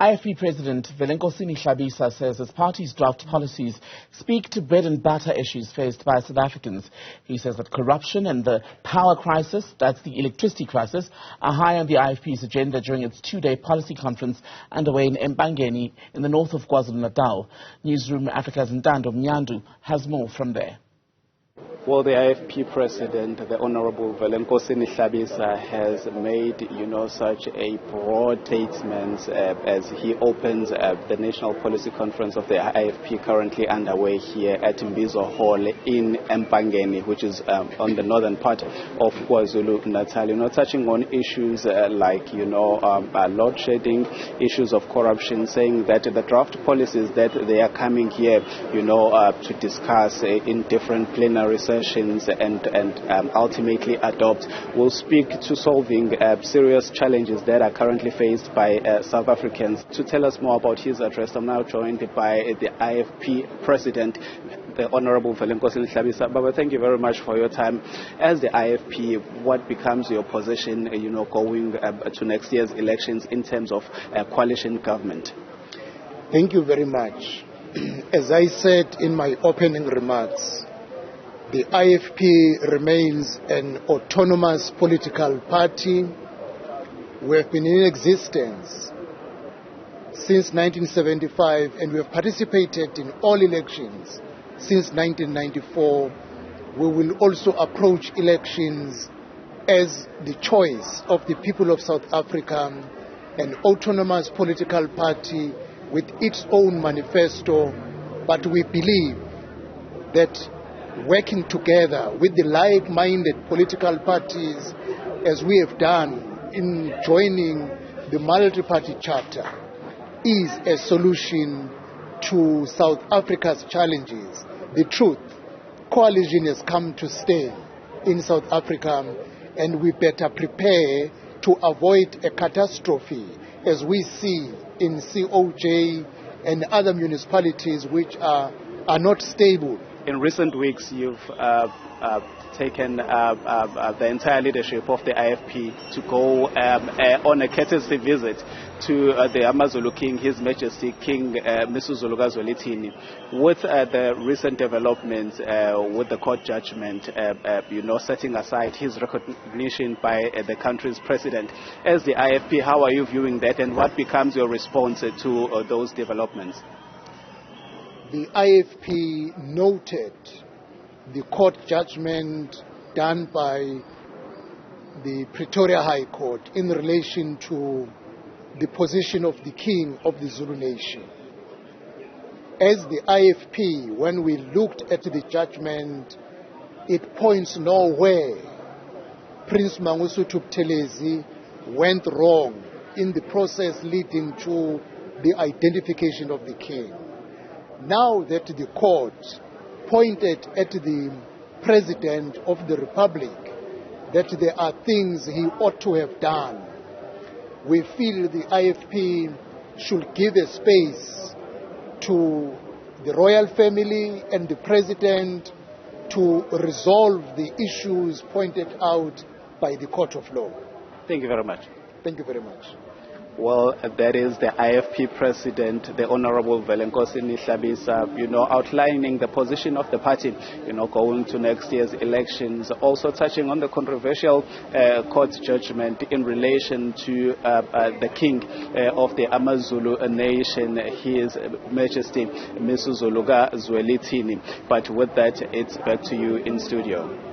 IFP President Velenkosini Hlabisa says his party's draft policies speak to bread and butter issues faced by South Africans. He says that corruption and the power crisis, that's the electricity crisis, are high on the IFP's agenda during its two-day policy conference underway in eMpangeni in the north of KwaZulu-Natal. Newzroom Afrika's Ntando, Mnyandu has more from there. Well, the IFP president, the Honorable Velenkosini Hlabisa, has made, such a broad statement as he opens the National Policy Conference of the IFP currently underway here at Mbizo Hall in eMpangeni, which is on the northern part of KwaZulu-Natal. Touching on issues like, load shedding, issues of corruption, saying that the draft policies that they are coming here, to discuss in different plenary sessions and ultimately adopt will speak to solving serious challenges that are currently faced by South Africans. To tell us more about his address, I'm now joined by the IFP President, the Honorable Velenkosini Hlabisa. Baba, thank you very much for your time. As the IFP, what becomes your position, going to next year's elections in terms of coalition government? Thank you very much. As I said in my opening remarks, the IFP remains an autonomous political party. We have been in existence since 1975 and we have participated in all elections since 1994. We will also approach elections as the choice of the people of South Africa, an autonomous political party with its own manifesto, but we believe that working together with the like-minded political parties, as we have done in joining the multi-party charter, is a solution to South Africa's challenges. The truth, coalition has come to stay in South Africa, and we better prepare to avoid a catastrophe as we see in COJ and other municipalities which are not stable. In recent weeks, you've taken the entire leadership of the IFP to go on a courtesy visit to the AmaZulu King, His Majesty King Misuzulu Zwelithini. With the recent developments with the court judgment, setting aside his recognition by the country's president, as the IFP, how are you viewing that, and what becomes your response to those developments? The IFP noted the court judgment done by the Pretoria High Court in relation to the position of the king of the Zulu nation. As the IFP, when we looked at the judgment, it points nowhere Prince Mangosuthu Buthelezi went wrong in the process leading to the identification of the king. Now that the court pointed at the President of the Republic that there are things he ought to have done, we feel the IFP should give a space to the royal family and the President to resolve the issues pointed out by the court of law. Thank you very much. Thank you very much. Well, that is the IFP President, the Honorable Velenkosini Hlabisa, outlining the position of the party, going to next year's elections, also touching on the controversial court judgment in relation to the king of the AmaZulu nation, His Majesty Misuzulu Zwelithini. But with that, it's back to you in studio.